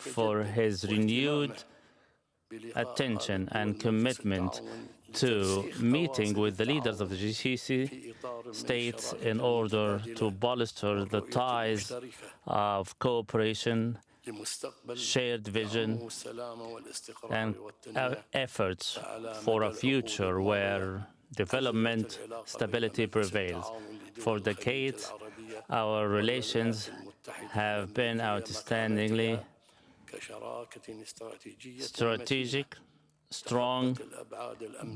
for his renewed attention and commitment to meeting with the leaders of the GCC states in order to bolster the ties of cooperation, shared vision, and efforts for a future where development, stability prevails. For decades, our relations have been outstandingly strategic, strong,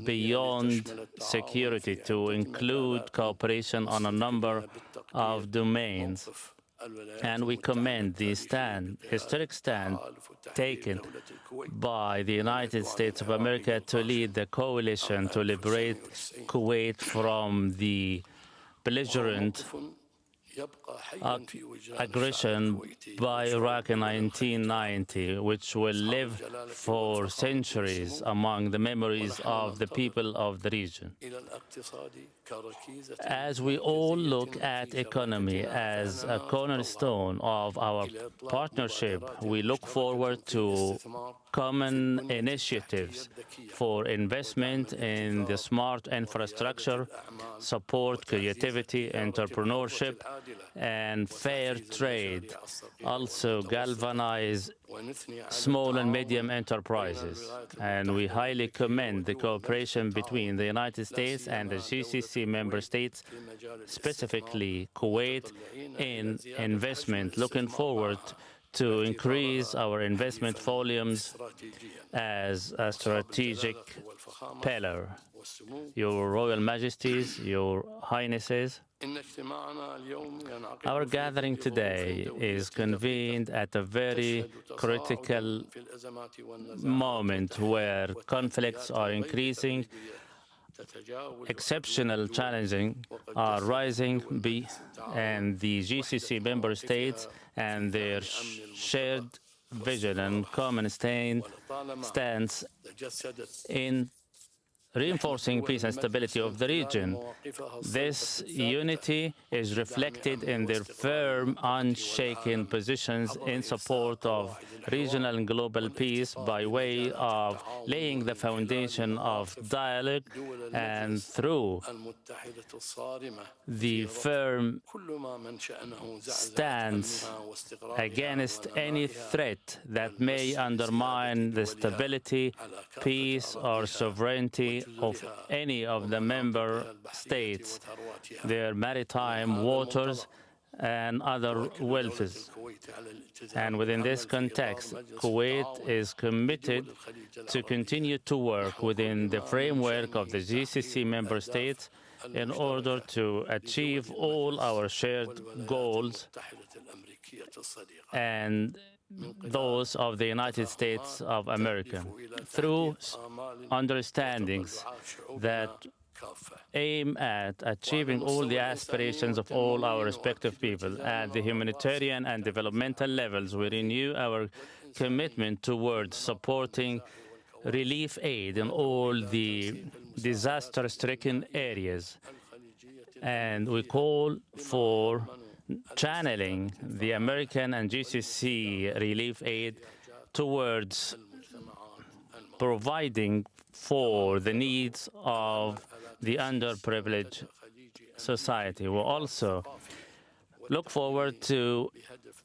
beyond security, to include cooperation on a number of domains. And we commend the historic stand taken by the United States of America to lead the coalition to liberate Kuwait from the belligerent aggression by Iraq in 1990, which will live for centuries among the memories of the people of the region. As we all look at economy as a cornerstone of our partnership, we look forward to common initiatives for investment in the smart infrastructure, support creativity, entrepreneurship, and fair trade. Also galvanize small and medium enterprises. And we highly commend the cooperation between the United States and the GCC member states, specifically Kuwait, in investment. Looking forward to increase our investment volumes as a strategic pillar. Your Royal Majesties, Your Highnesses, our gathering today is convened at a very critical moment where conflicts are increasing, exceptional challenges are rising, and the GCC member states and their shared vision and common stance in reinforcing peace and stability of the region. This unity is reflected in their firm, unshaken positions in support of regional and global peace by way of laying the foundation of dialogue and through the firm stance against any threat that may undermine the stability, peace, or sovereignty of any of the member states, their maritime waters, and other wealths. And within this context, Kuwait is committed to continue to work within the framework of the GCC member states in order to achieve all our shared goals and those of the United States of America, through understandings that aim at achieving all the aspirations of all our respective people. At the humanitarian and developmental levels, we renew our commitment towards supporting relief aid in all the disaster-stricken areas. And we call for channeling the American and GCC relief aid towards providing for the needs of the underprivileged society. We also look forward to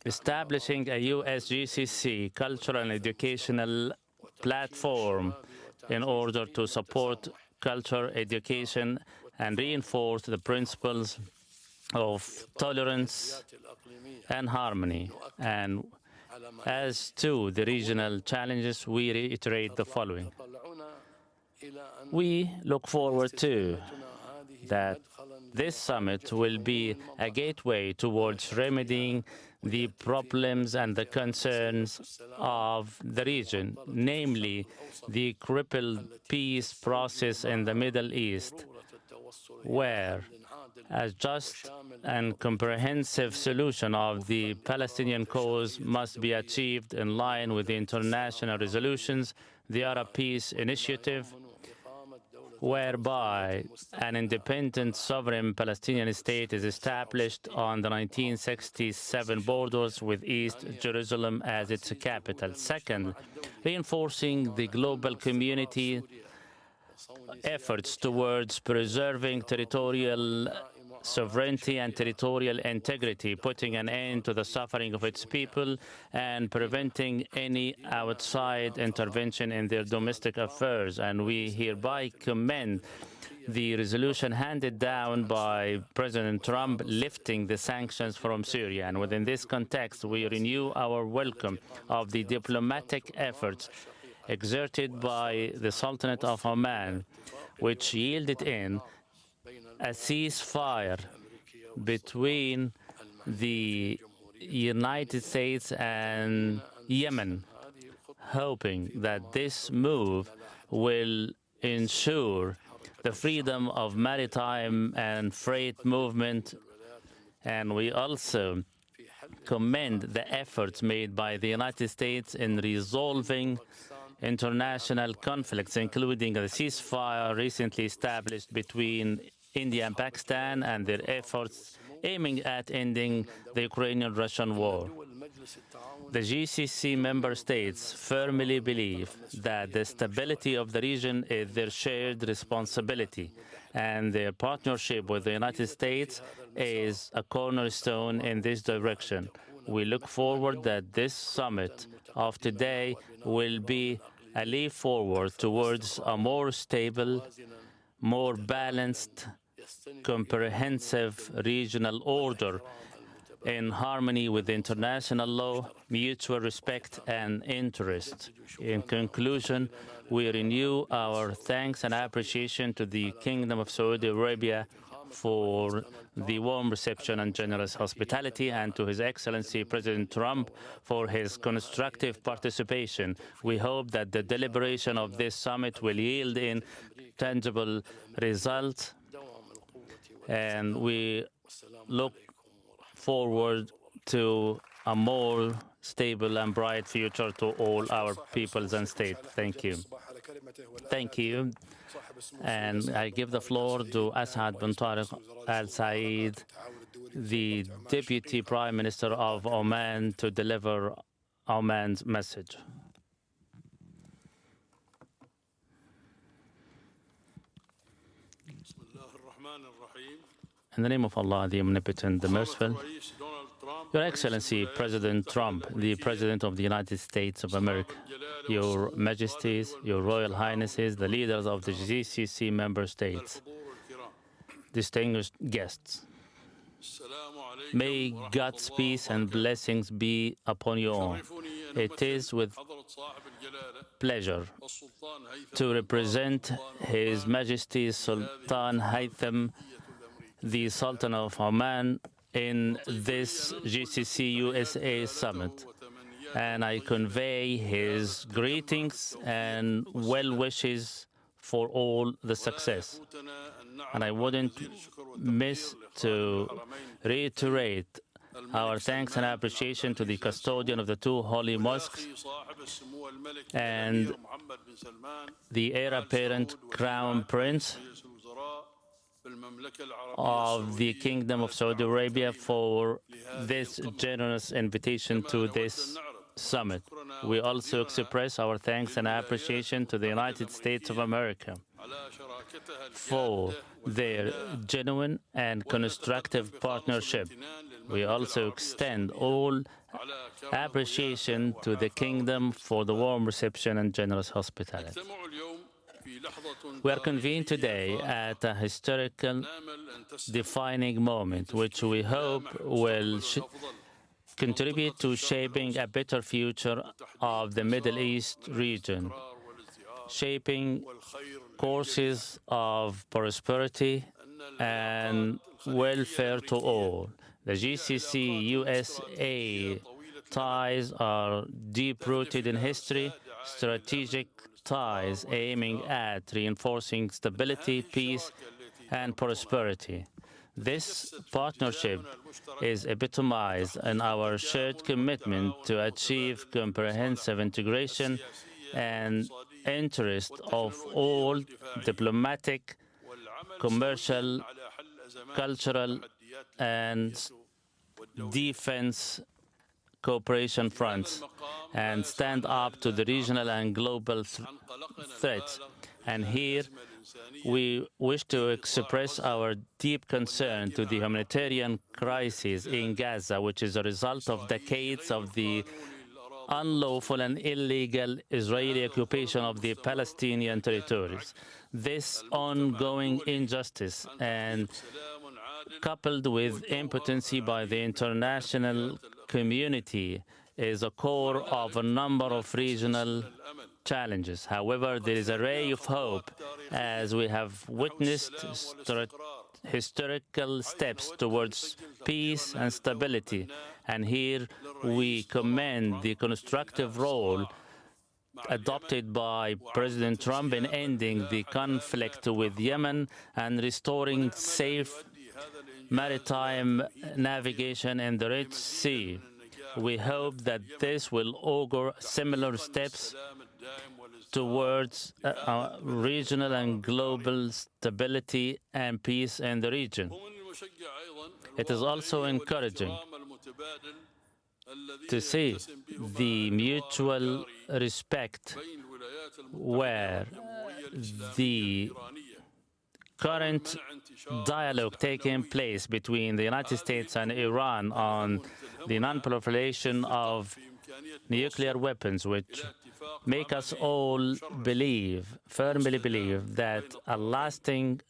establishing a US-GCC cultural and educational platform in order to support culture, education, and reinforce the principles of tolerance and harmony. And as to the regional challenges, we reiterate the following. We look forward to that this summit will be a gateway towards remedying the problems and the concerns of the region, namely the crippled peace process in the Middle East, where a just and comprehensive solution of the Palestinian cause must be achieved in line with the international resolutions, the Arab Peace Initiative, whereby an independent sovereign Palestinian state is established on the 1967 borders with East Jerusalem as its capital. Second, reinforcing the global community efforts towards preserving territorial sovereignty and territorial integrity, putting an end to the suffering of its people and preventing any outside intervention in their domestic affairs. And we hereby commend the resolution handed down by President Trump lifting the sanctions from Syria. And within this context, we renew our welcome of the diplomatic efforts exerted by the Sultanate of Oman, which yielded in a ceasefire between the United States and Yemen, hoping that this move will ensure the freedom of maritime and freight movement. And we also commend the efforts made by the United States in resolving international conflicts, including the ceasefire recently established between India and Pakistan and their efforts aiming at ending the Ukrainian-Russian war. The GCC member states firmly believe that the stability of the region is their shared responsibility, and their partnership with the United States is a cornerstone in this direction. We look forward that this summit of today will be a leap forward towards a more stable, more balanced, comprehensive regional order in harmony with international law, mutual respect, and interest. In conclusion, we renew our thanks and appreciation to the Kingdom of Saudi Arabia for the warm reception and generous hospitality, and to His Excellency President Trump for his constructive participation. We hope that the deliberation of this summit will yield in tangible results, and we look forward to a more stable and bright future to all our peoples and states. Thank you. Thank you. And I give the floor to Asad bin Tariq Al Saeed, the Deputy Prime Minister of Oman, to deliver Oman's message. In the name of Allah, the Omnipotent, the Merciful, Your Excellency, President Trump, the President of the United States of America, Your Majesties, Your Royal Highnesses, the leaders of the GCC member states, distinguished guests, may God's peace and blessings be upon you all. It is with pleasure to represent His Majesty Sultan Haytham, the Sultan of Oman, in this GCC USA summit, and I convey his greetings and well wishes for all the success. And I wouldn't miss to reiterate our thanks and appreciation to the custodian of the two holy mosques and the heir apparent Crown Prince of the Kingdom of Saudi Arabia for this generous invitation to this summit. We also express our thanks and appreciation to the United States of America for their genuine and constructive partnership. We also extend all appreciation to the Kingdom for the warm reception and generous hospitality. We are convened today at a historical, defining moment, which we hope will contribute to shaping a better future of the Middle East region, shaping courses of prosperity and welfare to all. The GCC-USA ties are deep-rooted in history, strategic ties aiming at reinforcing stability, peace, and prosperity. This partnership is epitomized in our shared commitment to achieve comprehensive integration and interest of all diplomatic, commercial, cultural, and defense cooperation fronts and stand up to the regional and global threats. And here we wish to express our deep concern to the humanitarian crisis in Gaza, which is a result of decades of the unlawful and illegal Israeli occupation of the Palestinian territories. This ongoing injustice, and coupled with impotency by the international community, is a core of a number of regional challenges. However, there is a ray of hope as we have witnessed historical steps towards peace and stability. And here we commend the constructive role adopted by President Trump in ending the conflict with Yemen and restoring safe maritime navigation in the Red Sea. We hope that this will augur similar steps towards regional and global stability and peace in the region. It is also encouraging to see the mutual respect where the current dialogue taking place between the United States and Iran on the non-proliferation of nuclear weapons, which make us all believe, firmly believe, that a lasting,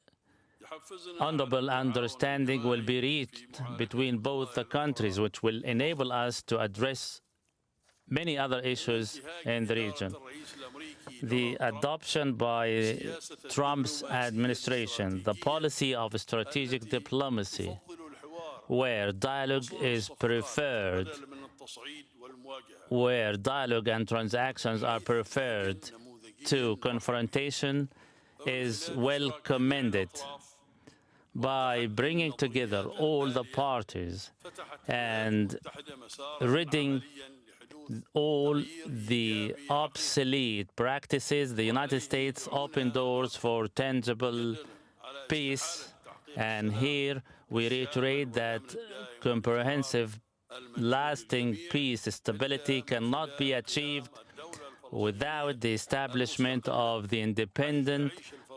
honorable understanding will be reached between both the countries, which will enable us to address many other issues in the region. The adoption by Trump's administration, the policy of strategic diplomacy, where dialogue is preferred, where dialogue and transactions are preferred to confrontation, is well commended. By bringing together all the parties and ridding all the obsolete practices, the United States opened doors for tangible peace. And here we reiterate that comprehensive, lasting peace, stability cannot be achieved without the establishment of the independent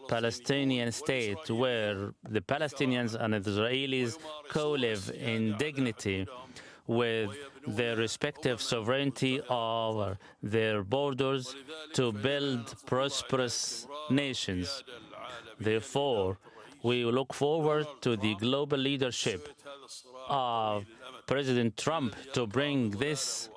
Palestinian state, where the Palestinians and the Israelis co-live in dignity with their respective sovereignty over their borders to build prosperous nations. Therefore, we look forward to the global leadership of President Trump to bring this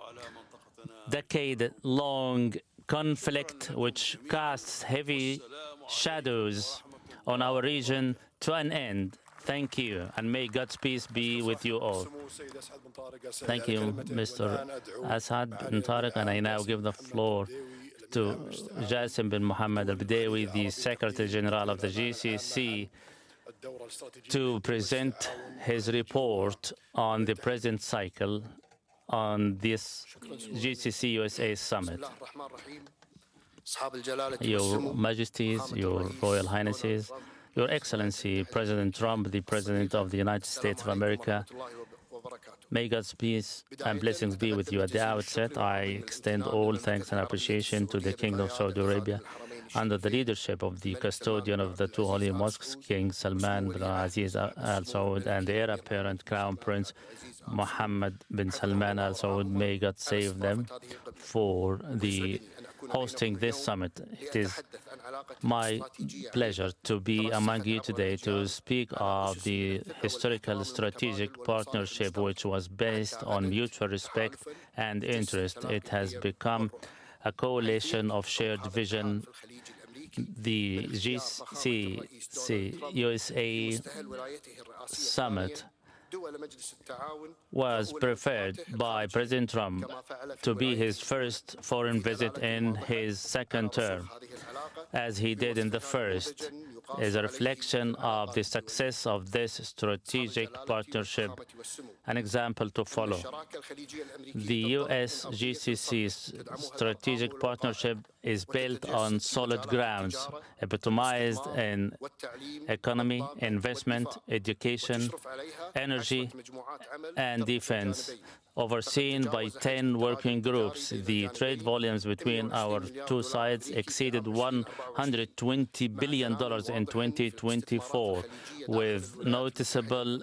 decade-long conflict, which casts heavy shadows on our region, to an end. Thank you, and may God's peace be with you all. Thank you, Mr. Asad bin Tariq, and I now give the floor to Jassim bin Mohammed al-Badawi, the Secretary General of the GCC, to present his report on the present cycle on this GCC USA summit. Your Majesties, Your Royal Highnesses, Your Excellency, President Trump, the President of the United States of America, may God's peace and blessings be with you. At the outset, I extend all thanks and appreciation to the Kingdom of Saudi Arabia under the leadership of the custodian of the two holy mosques, King Salman bin Aziz Al Saud, and the heir apparent Crown Prince Mohammed bin Salman Al Saud. May God save them for hosting this summit. It is my pleasure to be among you today to speak of the historical strategic partnership, which was based on mutual respect and interest. It has become a coalition of shared vision. The GCC USA summit was preferred by President Trump to be his first foreign visit in his second term, as he did in the first, is a reflection of the success of this strategic partnership, an example to follow. The US-GCC strategic partnership is built on solid grounds, epitomized in economy, investment, education, energy, and defense, overseen by 10 working groups. The trade volumes between our two sides exceeded $120 billion in 2024, with noticeable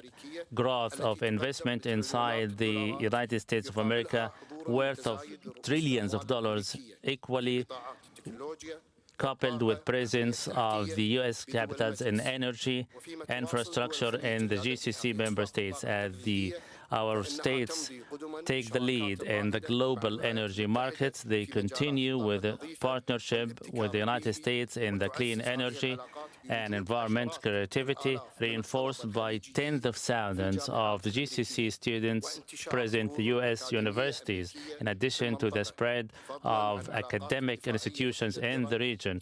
growth of investment inside the United States of America, worth of trillions of dollars, equally coupled with presence of the U.S. capitals in energy infrastructure in the GCC member states. As our states take the lead in the global energy markets, they continue with a partnership with the United States in the clean energy and environmental creativity, reinforced by tens of thousands of the GCC students present at the U.S. universities, in addition to the spread of academic institutions in the region.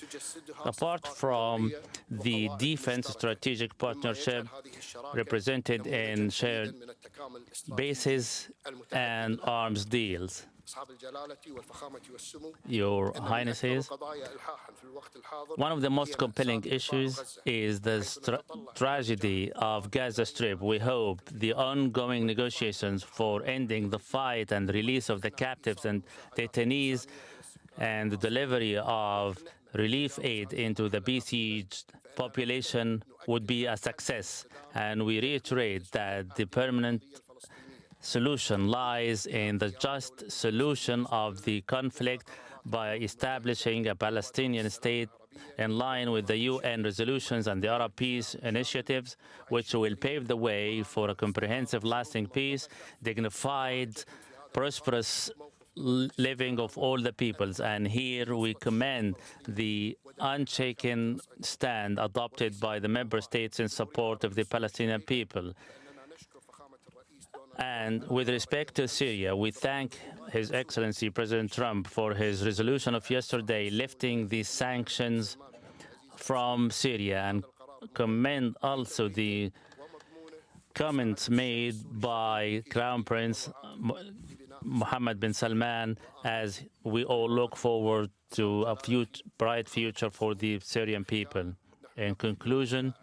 Apart from the defense strategic partnership represented in shared bases and arms deals, Your Highnesses, one of the most compelling issues is the tragedy of Gaza Strip. We hope the ongoing negotiations for ending the fight and release of the captives and detainees and the delivery of relief aid into the besieged population would be a success. And we reiterate that the permanent solution lies in the just solution of the conflict by establishing a Palestinian state in line with the UN resolutions and the Arab peace initiatives, which will pave the way for a comprehensive, lasting peace, dignified, prosperous living of all the peoples. And here we commend the unshaken stand adopted by the member states in support of the Palestinian people. And with respect to Syria, we thank His Excellency President Trump for his resolution of yesterday lifting the sanctions from Syria, and commend also the comments made by Crown Prince Mohammed bin Salman, as we all look forward to a bright future for the Syrian people. In conclusion,